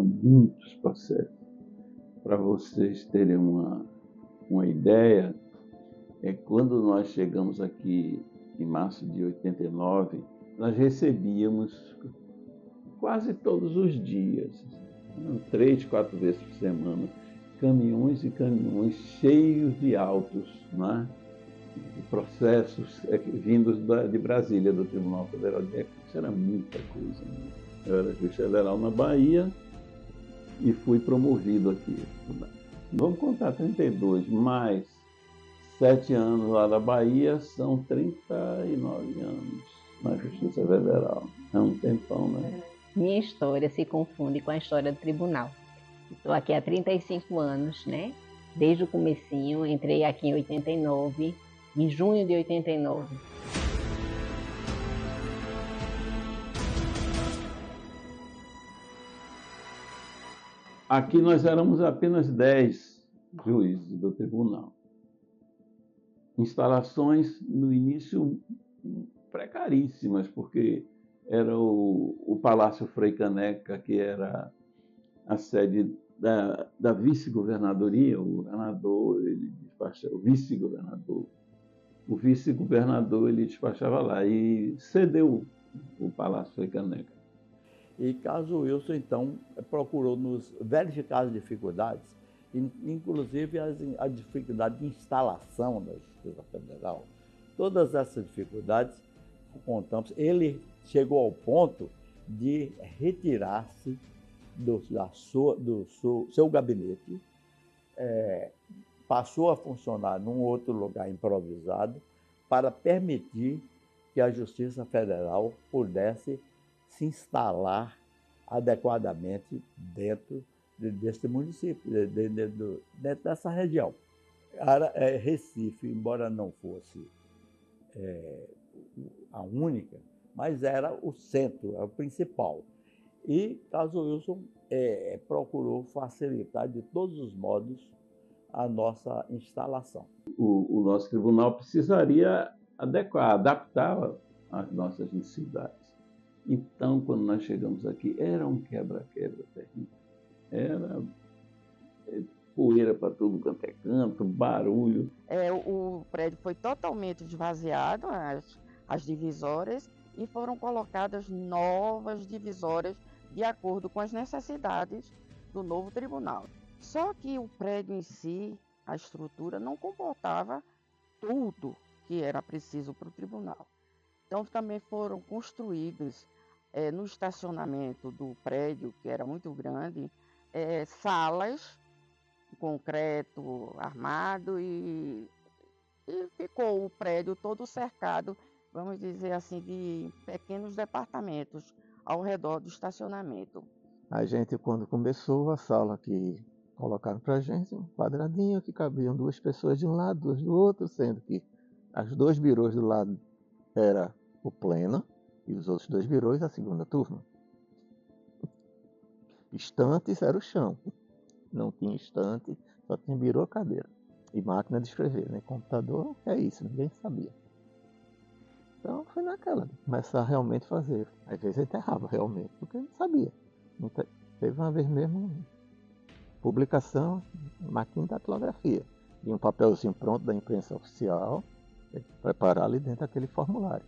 eram muitos processos. Para vocês terem uma ideia, quando nós chegamos aqui em março de 89, nós recebíamos quase todos os dias, 3, 4 vezes por semana, caminhões e caminhões cheios de autos, né? De processos vindos de Brasília, do Tribunal Federal de Recursos. Era muita coisa. Eu era juiz federal na Bahia e fui promovido aqui. Vamos contar 32, mais 7 anos lá na Bahia, são 39 anos na Justiça Federal. É um tempão, né? Minha história se confunde com a história do tribunal. Estou aqui há 35 anos, né? Desde o comecinho, entrei aqui em 89, em junho de 89. Aqui nós éramos apenas 10 juízes do tribunal. Instalações, no início, precaríssimas, porque era o Palácio Frei Caneca, que era a sede da vice-governadoria. O governador, ele despachava, o vice-governador ele despachava lá e cedeu o Palácio Frei Caneca. E caso Wilson, então, procurou nos verificar as dificuldades, inclusive a dificuldade de instalação da Justiça Federal. Todas essas dificuldades, contamos, ele chegou ao ponto de retirar-se do seu gabinete, passou a funcionar num outro lugar improvisado para permitir que a Justiça Federal pudesse se instalar adequadamente dentro desse município, dentro dessa região. Recife, embora não fosse a única, mas era o centro, o principal. E Caso Wilson procurou facilitar de todos os modos a nossa instalação. O nosso tribunal precisaria adaptar às nossas necessidades. Então, quando nós chegamos aqui, era um quebra-quebra terrível. Era poeira para tudo quanto é canto, barulho. O prédio foi totalmente esvaziado, as divisórias, e foram colocadas novas divisórias de acordo com as necessidades do novo tribunal. Só que o prédio em si, a estrutura, não comportava tudo que era preciso para o tribunal. Então também foram construídos no estacionamento do prédio, que era muito grande, salas, concreto armado, e ficou o prédio todo cercado, vamos dizer assim, de pequenos departamentos ao redor do estacionamento. A gente, quando começou, a sala que colocaram para a gente, um quadradinho que cabiam 2 pessoas de um lado, 2 do outro, sendo que as 2 birôs do lado era o pleno e os outros 2 birôs a segunda turma. Estantes era o chão. Não tinha estante, só tinha birô, cadeira. E máquina de escrever, né? Computador, é isso, ninguém sabia. Então foi naquela, começar a realmente fazer. Às vezes eu enterrava realmente, porque eu não sabia. Teve uma vez mesmo publicação, máquina de datilografia. E um papelzinho pronto da imprensa oficial, preparar ali dentro daquele formulário.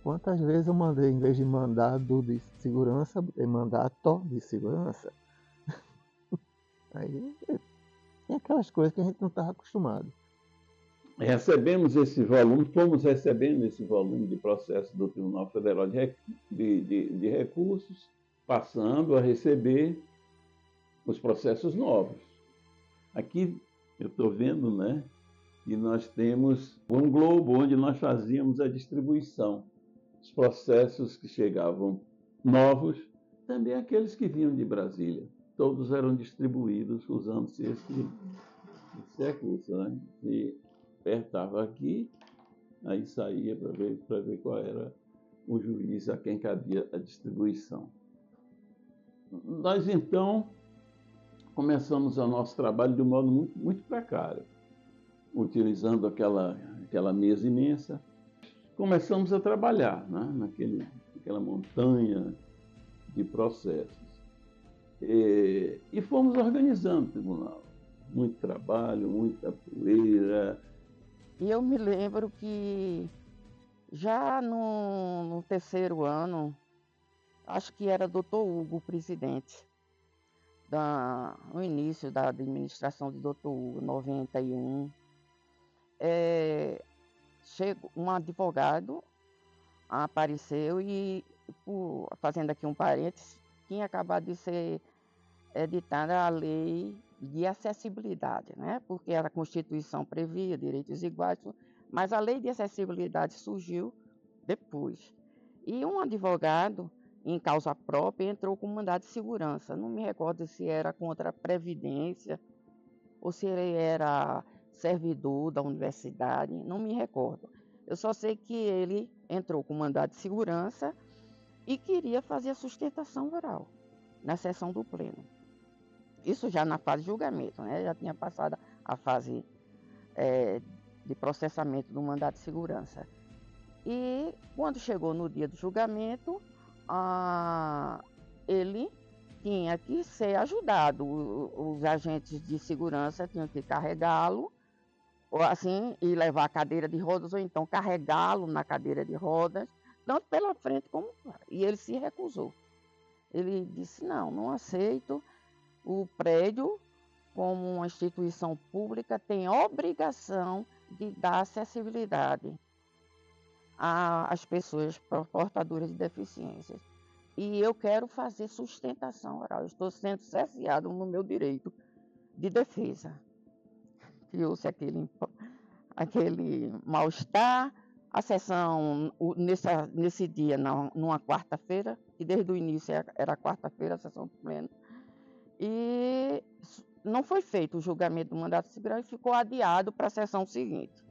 Quantas vezes eu mandei, em vez de mandado de segurança, eu mandato de segurança. Aí tem aquelas coisas que a gente não estava acostumado. Recebemos esse volume, fomos recebendo esse volume de processo do Tribunal Federal de Recursos, passando a receber os processos novos. Aqui eu estou vendo, né, que nós temos um globo onde nós fazíamos a distribuição. Os processos que chegavam novos, também aqueles que vinham de Brasília. Todos eram distribuídos usando-se esse recurso, né? E apertava aqui, aí saía para ver qual era o juiz a quem cabia a distribuição. Nós, então, começamos o nosso trabalho de um modo muito precário, utilizando aquela mesa imensa. Começamos a trabalhar, né, naquela montanha de processos. E fomos organizando o tribunal. Muito trabalho, muita poeira. E eu me lembro que já no terceiro ano, acho que era doutor Hugo o presidente, no início da administração de doutor Hugo, 91, chegou um advogado, apareceu e, fazendo aqui um parênteses, tinha acabado de ser editada a lei de acessibilidade, né? Porque a Constituição previa direitos iguais, mas a lei de acessibilidade surgiu depois. E um advogado, em causa própria, entrou com mandado de segurança. Não me recordo se era contra a Previdência ou se ele era servidor da universidade, não me recordo. Eu só sei que ele entrou com mandado de segurança e queria fazer a sustentação oral na sessão do pleno. Isso já na fase de julgamento, né? Já tinha passado a fase de processamento do mandado de segurança. E quando chegou no dia do julgamento, ele tinha que ser ajudado. Os agentes de segurança tinham que carregá-lo, ou assim, e levar a cadeira de rodas, ou então carregá-lo na cadeira de rodas, tanto pela frente como... E ele se recusou. Ele disse, não aceito. O prédio, como uma instituição pública, tem obrigação de dar acessibilidade às pessoas portadoras de deficiências. E eu quero fazer sustentação oral. Eu estou sendo cerceado no meu direito de defesa. Criou-se aquele mal-estar. A sessão, nesse dia, numa quarta-feira, que desde o início era quarta-feira, a sessão do pleno, e não foi feito o julgamento do mandato de segurança e ficou adiado para a sessão seguinte.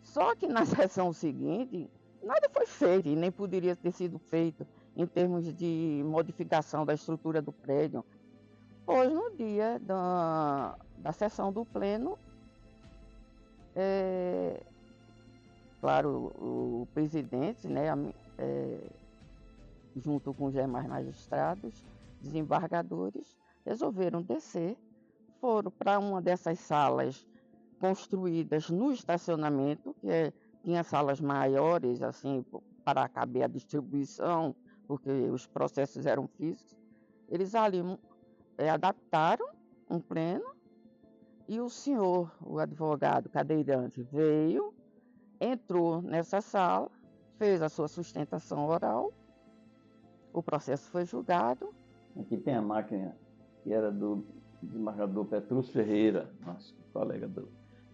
Só que na sessão seguinte, nada foi feito e nem poderia ter sido feito em termos de modificação da estrutura do prédio. Pois no dia da sessão do pleno, claro, o presidente, né, junto com os demais magistrados, desembargadores, resolveram descer, foram para uma dessas salas construídas no estacionamento, que tinha salas maiores, assim, para caber a distribuição, porque os processos eram físicos. Eles ali adaptaram um pleno e o senhor, o advogado cadeirante, veio, entrou nessa sala, fez a sua sustentação oral, o processo foi julgado. Aqui tem a máquina que era do desembargador Petrus Ferreira, nosso colega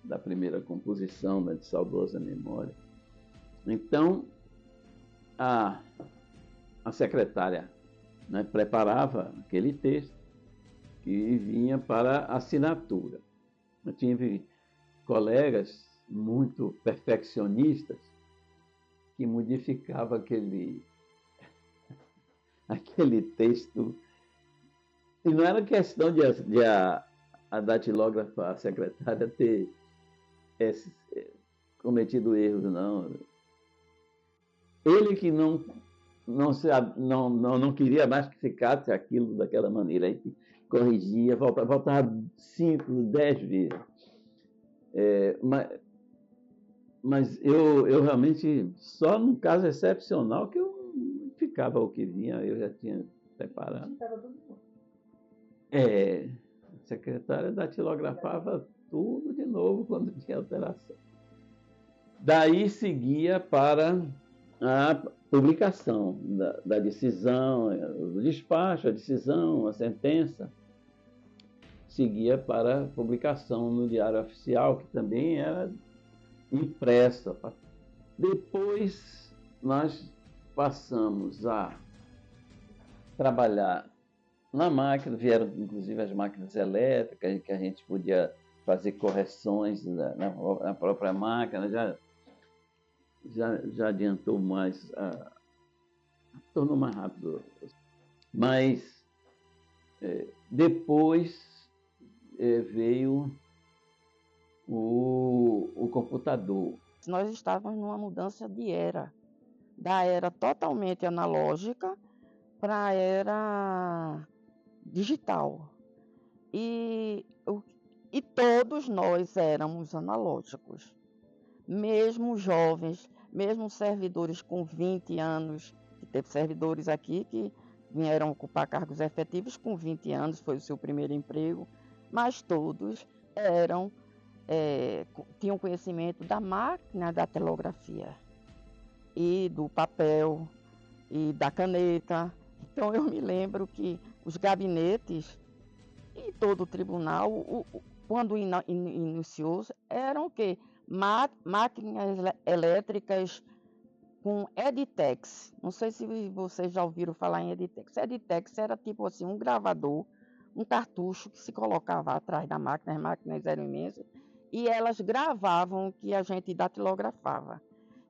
da primeira composição, né, de saudosa memória. Então, a secretária, né, preparava aquele texto que vinha para assinatura. Eu tive colegas muito perfeccionistas que modificavam aquele texto. E não era questão de a datilógrafa, a secretária, ter cometido erros, não. Ele que não queria mais que ficasse aquilo daquela maneira, aí corrigia, voltava 5, 10 vezes. Mas eu realmente, só num caso excepcional que eu ficava o que vinha, eu já tinha preparado. A secretária datilografava tudo de novo quando tinha alteração. Daí seguia para a publicação da decisão, o despacho, a decisão, a sentença. Seguia para a publicação no Diário Oficial, que também era impressa. Depois nós passamos a trabalhar na máquina, vieram inclusive as máquinas elétricas, que a gente podia fazer correções na própria máquina, já adiantou mais, tornou mais rápido. Mas depois veio o computador. Nós estávamos numa mudança de era, da era totalmente analógica para a era digital. E todos nós éramos analógicos. Mesmo jovens, mesmo servidores com 20 anos, que teve servidores aqui que vieram ocupar cargos efetivos com 20 anos, foi o seu primeiro emprego, mas todos tinham conhecimento da máquina da datilografia e do papel e da caneta. Então eu me lembro que os gabinetes e todo o tribunal, quando iniciou, eram o quê? Máquinas elétricas com Editex. Não sei se vocês já ouviram falar em Editex. Editex era tipo assim, um gravador, um cartucho que se colocava atrás da máquina, as máquinas eram imensas, e elas gravavam o que a gente datilografava.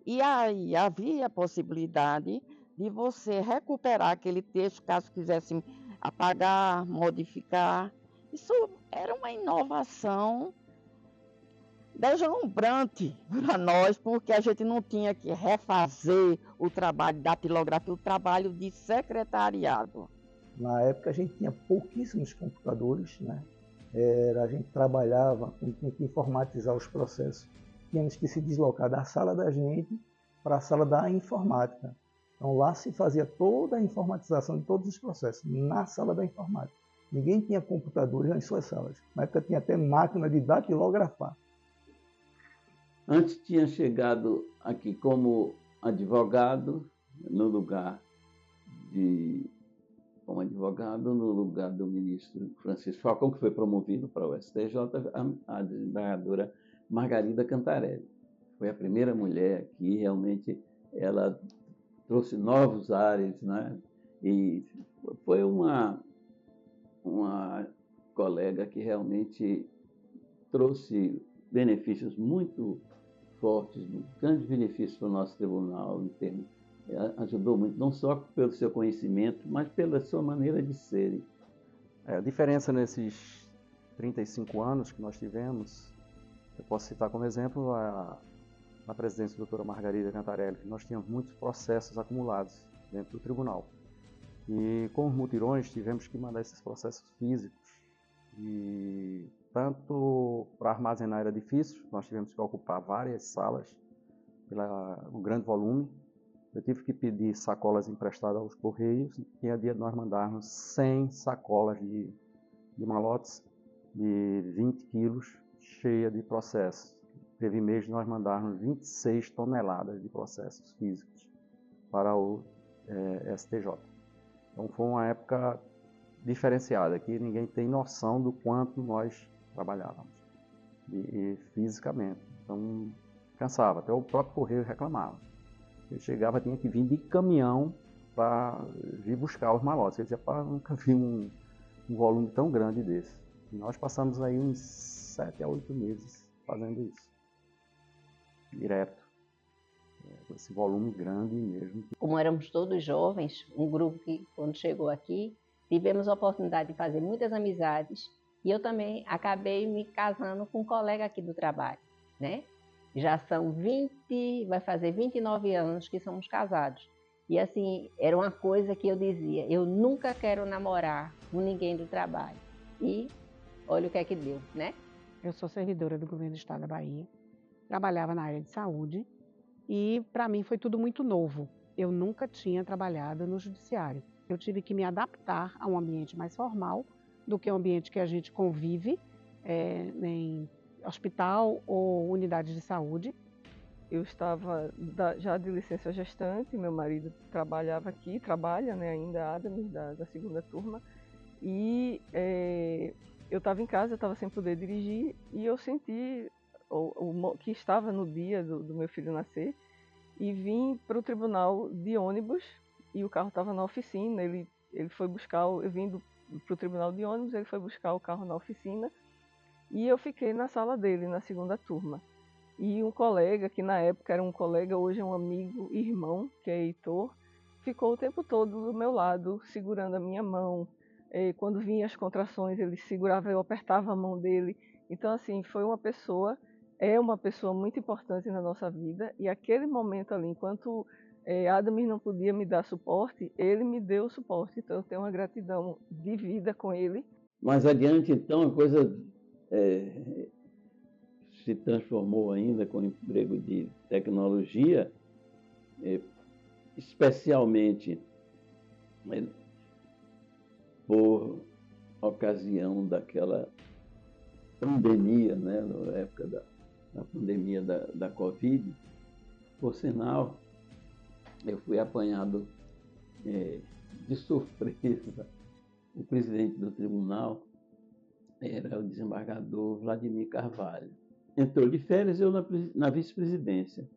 E aí havia a possibilidade de você recuperar aquele texto, caso quisesse apagar, modificar. Isso era uma inovação deslumbrante para nós, porque a gente não tinha que refazer o trabalho de datilografia, o trabalho de secretariado. Na época a gente tinha pouquíssimos computadores, né? A gente trabalhava e tinha que informatizar os processos. Tínhamos que se deslocar da sala da gente para a sala da informática. Então lá se fazia toda a informatização de todos os processos, na sala da informática. Ninguém tinha computadores nas suas salas. Na época tinha até máquina de datilografar. Antes tinha chegado aqui como advogado no lugar do ministro Francisco Falcão, que foi promovido para o STJ, a desembargadora Margarida Cantarelli. Foi a primeira mulher aqui, realmente ela trouxe novos ares, né? E foi uma colega que realmente trouxe benefícios muito fortes, grandes benefícios para o nosso tribunal, em termos, ajudou muito, não só pelo seu conhecimento, mas pela sua maneira de ser. A diferença nesses 35 anos que nós tivemos, eu posso citar como exemplo na presidência da doutora Margarida Cantarelli, que nós tínhamos muitos processos acumulados dentro do tribunal. E com os mutirões tivemos que mandar esses processos físicos. E tanto para armazenar era difícil, nós tivemos que ocupar várias salas pelo grande volume. Eu tive que pedir sacolas emprestadas aos correios. Tinha dia de nós mandarmos 100 sacolas de malotes de 20 quilos cheia de processos. Teve mês de nós mandarmos 26 toneladas de processos físicos para o STJ. Então foi uma época diferenciada, que ninguém tem noção do quanto nós trabalhávamos e fisicamente. Então cansava, até o próprio correio reclamava. Ele chegava, tinha que vir de caminhão para vir buscar os malotes. Ele dizia, nunca vi um volume tão grande desse. E nós passamos aí uns 7 a 8 meses fazendo isso, direto, com esse volume grande mesmo. Como éramos todos jovens, um grupo que, quando chegou aqui, tivemos a oportunidade de fazer muitas amizades, e eu também acabei me casando com um colega aqui do trabalho, né? Já são vai fazer 29 anos que somos casados. E assim, era uma coisa que eu dizia, eu nunca quero namorar com ninguém do trabalho. E olha o que é que deu, né? Eu sou servidora do governo do estado da Bahia, trabalhava na área de saúde, e para mim foi tudo muito novo. Eu nunca tinha trabalhado no judiciário. Eu tive que me adaptar a um ambiente mais formal do que o ambiente que a gente convive em hospital ou unidade de saúde. Eu estava já de licença gestante, meu marido trabalhava aqui, trabalha, né, ainda, Adams, da segunda turma, e eu estava em casa, eu estava sem poder dirigir, e eu senti que estava no dia do meu filho nascer, e vim para o tribunal de ônibus, e o carro estava na oficina. Ele foi buscar, eu vim para o tribunal de ônibus, ele foi buscar o carro na oficina, e eu fiquei na sala dele, na segunda turma. E um colega, que na época era um colega, hoje é um amigo, irmão, que é Heitor, ficou o tempo todo do meu lado, segurando a minha mão. Quando vinha as contrações, ele segurava, eu apertava a mão dele. Então, assim, é uma pessoa muito importante na nossa vida. E aquele momento ali, enquanto Adams não podia me dar suporte, ele me deu o suporte, então eu tenho uma gratidão de vida com ele. Mais adiante, então, a coisa se transformou ainda com o emprego de tecnologia, especialmente por ocasião daquela pandemia, né, na época da pandemia da Covid. Por sinal, eu fui apanhado de surpresa. O presidente do tribunal era o desembargador Vladimir Carvalho. Entrou de férias, eu na vice-presidência,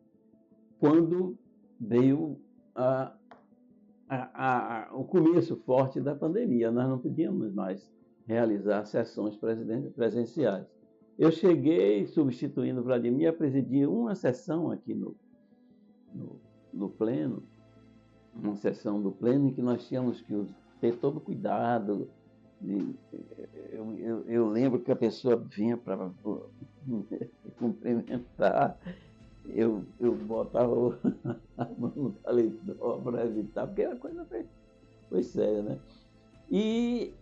quando veio o começo forte da pandemia. Nós não podíamos mais realizar sessões presenciais. Eu cheguei substituindo o Vladimir a presidir uma sessão aqui no Pleno, uma sessão do Pleno em que nós tínhamos que ter todo o cuidado. Eu lembro que a pessoa vinha para cumprimentar, eu botava a mão no paletó para evitar, porque a coisa foi séria, né? E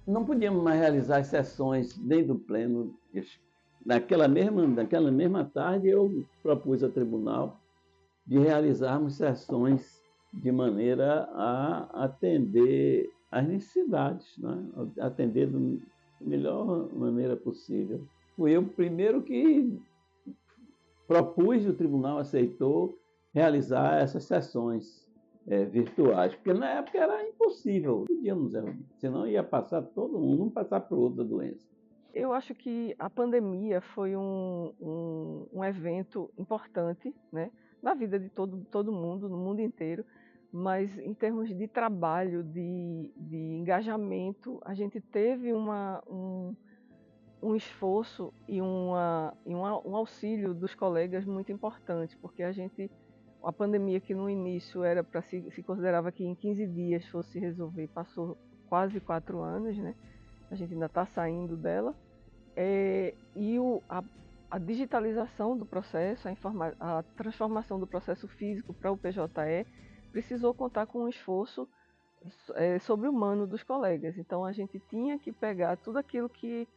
não podíamos mais realizar as sessões nem do Pleno. Naquela mesma tarde, eu propus ao tribunal de realizarmos sessões de maneira a atender às necessidades, né? Atender da melhor maneira possível. Fui eu primeiro que propus e o tribunal aceitou realizar essas sessões virtuais, porque na época era impossível, não podíamos reunir, senão ia passar todo mundo, passar para outra doença. Eu acho que a pandemia foi um evento importante, né, na vida de todo mundo, no mundo inteiro, mas em termos de trabalho, de engajamento, a gente teve um esforço e um auxílio dos colegas muito importante, porque a pandemia que no início era para se considerava que em 15 dias fosse resolver, passou quase 4 anos, né? A gente ainda está saindo dela. E a digitalização do processo, a transformação do processo físico para o PJE precisou contar com um esforço sobre-humano dos colegas. Então a gente tinha que pegar tudo aquilo que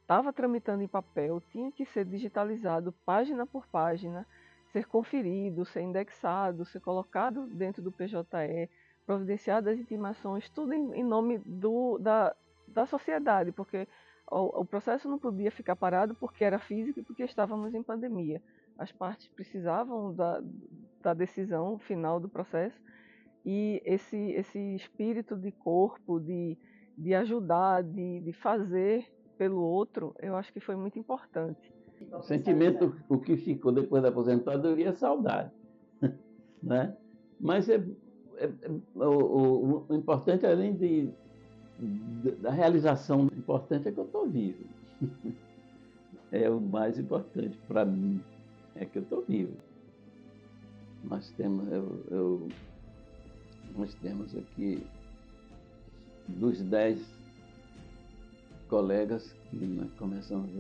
estava tramitando em papel, tinha que ser digitalizado página por página, ser conferido, ser indexado, ser colocado dentro do PJE, providenciado as intimações, tudo em nome da sociedade, porque o processo não podia ficar parado porque era físico e porque estávamos em pandemia. As partes precisavam da decisão final do processo e esse espírito de corpo, de ajudar, de fazer pelo outro, eu acho que foi muito importante. O sentimento, o que ficou depois da aposentadoria é saudade, né? Mas o importante, além da realização, o importante é que eu estou vivo. É o mais importante para mim, é que eu estou vivo. Nós temos aqui dos 10 colegas que nós começamos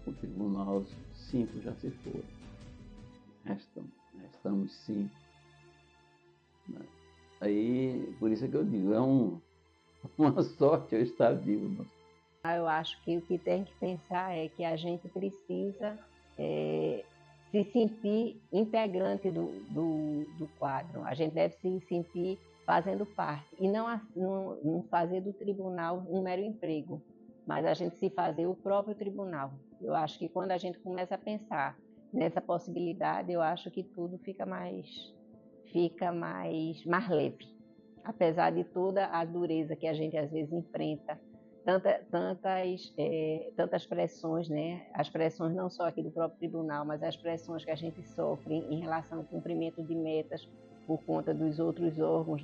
o tribunal, 5 já se foram. Restamos 5. Aí, por isso é que eu digo, é uma sorte eu estar vivo. Eu acho que o que tem que pensar é que a gente precisa se sentir integrante do quadro. A gente deve se sentir fazendo parte e não fazer do tribunal um mero emprego, mas a gente se fazer o próprio tribunal. Eu acho que quando a gente começa a pensar nessa possibilidade, eu acho que tudo fica mais leve. Apesar de toda a dureza que a gente às vezes enfrenta, tantas pressões, né? As pressões não só aqui do próprio tribunal, mas as pressões que a gente sofre em relação ao cumprimento de metas por conta dos outros órgãos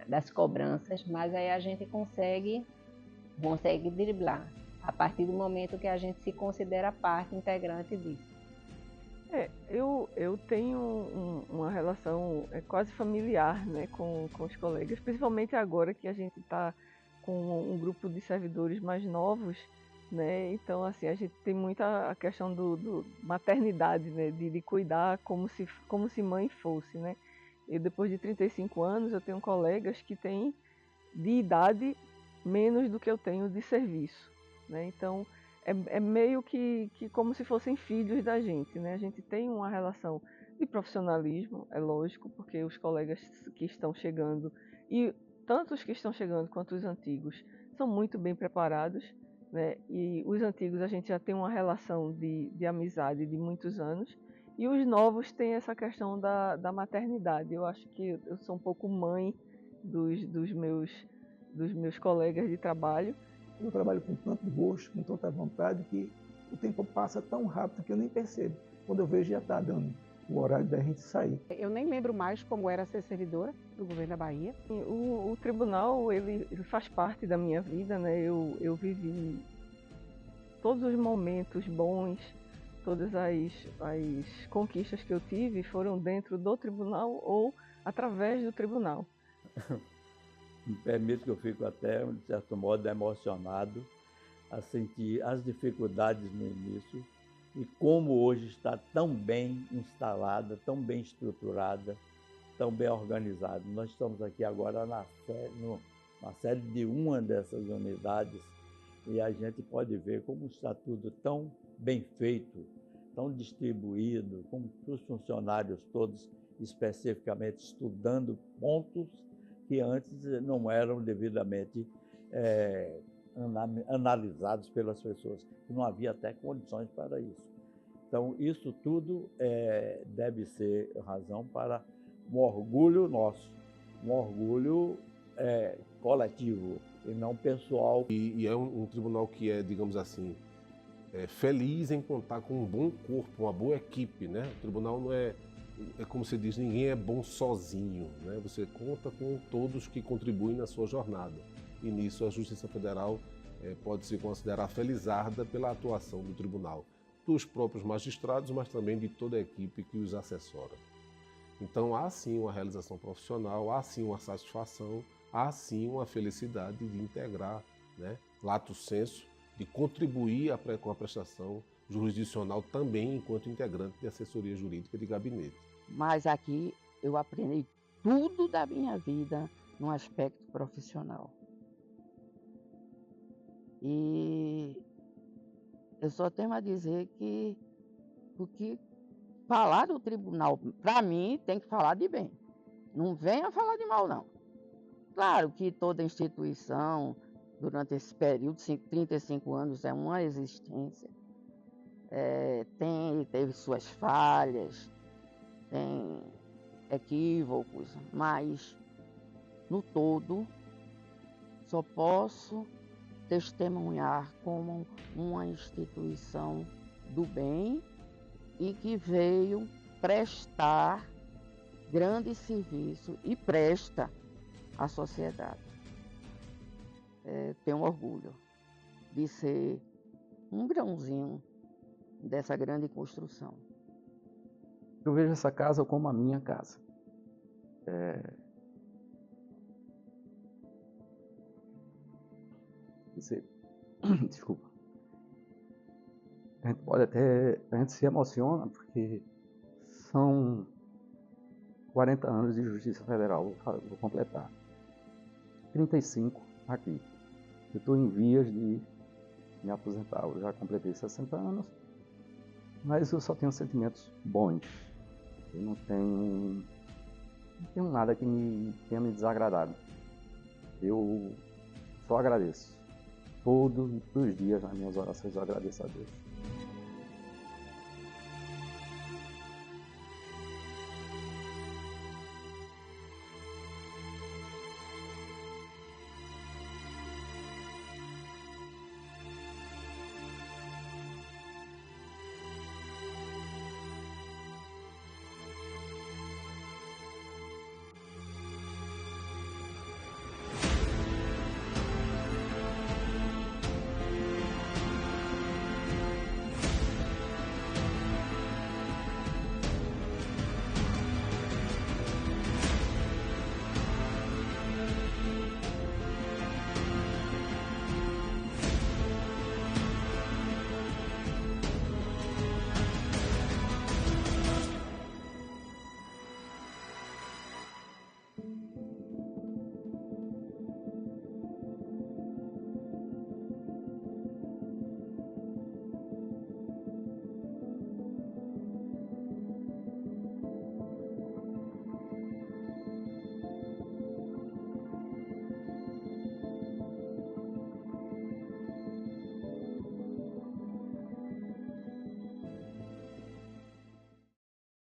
das cobranças, mas aí a gente consegue driblar a partir do momento que a gente se considera parte integrante disso. Eu tenho uma relação quase familiar, né, com os colegas, principalmente agora que a gente está com um grupo de servidores mais novos. né? Então, assim, a gente tem muita a questão do maternidade, né? De cuidar como se mãe fosse, né? Eu, depois de 35 anos, eu tenho colegas que têm de idade menos do que eu tenho de serviço, né? Então, é meio que como se fossem filhos da gente, né? A gente tem uma relação de profissionalismo, é lógico, porque os colegas que estão chegando, e tanto os que estão chegando quanto os antigos, são muito bem preparados, né? E os antigos a gente já tem uma relação de amizade de muitos anos, e os novos têm essa questão da maternidade. Eu acho que eu sou um pouco mãe dos meus colegas de trabalho. Eu trabalho com tanto gosto, com tanta vontade, que o tempo passa tão rápido que eu nem percebo. Quando eu vejo, já está dando o horário da gente sair. Eu nem lembro mais como era ser servidora do governo da Bahia. O tribunal, ele faz parte da minha vida, né? Eu vivi todos os momentos bons, todas as conquistas que eu tive foram dentro do tribunal ou através do tribunal. Me permite que eu fico até, de certo modo, emocionado a sentir as dificuldades no início e como hoje está tão bem instalada, tão bem estruturada, tão bem organizada. Nós estamos aqui agora na sede de uma dessas unidades e a gente pode ver como está tudo tão bem feito, tão distribuído, como os funcionários todos especificamente estudando pontos que antes não eram devidamente analisados pelas pessoas, que não havia até condições para isso. Então, isso tudo deve ser razão para um orgulho nosso, um orgulho coletivo e não pessoal. E é um tribunal que é, digamos assim, feliz em contar com um bom corpo, uma boa equipe, né? O tribunal não é como se diz, ninguém é bom sozinho, né? Você conta com todos que contribuem na sua jornada. E nisso a Justiça Federal pode se considerar felizarda pela atuação do tribunal, dos próprios magistrados, mas também de toda a equipe que os assessora. Então há sim uma realização profissional, há sim uma satisfação, há sim uma felicidade de integrar, né, lato sensu, de contribuir com a prestação jurisdicional também enquanto integrante de assessoria jurídica de gabinete. Mas aqui eu aprendi tudo da minha vida no aspecto profissional. E eu só tenho a dizer que falar do tribunal, para mim, tem que falar de bem. Não venha falar de mal, não. Claro que toda instituição, durante esse período, 35 anos, é uma existência. Teve suas falhas, tem equívocos, mas no todo só posso testemunhar como uma instituição do bem e que veio prestar grande serviço e presta à sociedade. Tenho orgulho de ser um grãozinho dessa grande construção. Eu vejo essa casa como a minha casa. Desculpa. A gente se emociona porque são 40 anos de Justiça Federal, vou completar. 35 aqui. Eu estou em vias de me aposentar, eu já completei 60 anos, mas eu só tenho sentimentos bons. Eu não tenho nada que tenha me desagradado. Eu só agradeço. Todos os dias nas minhas orações eu agradeço a Deus.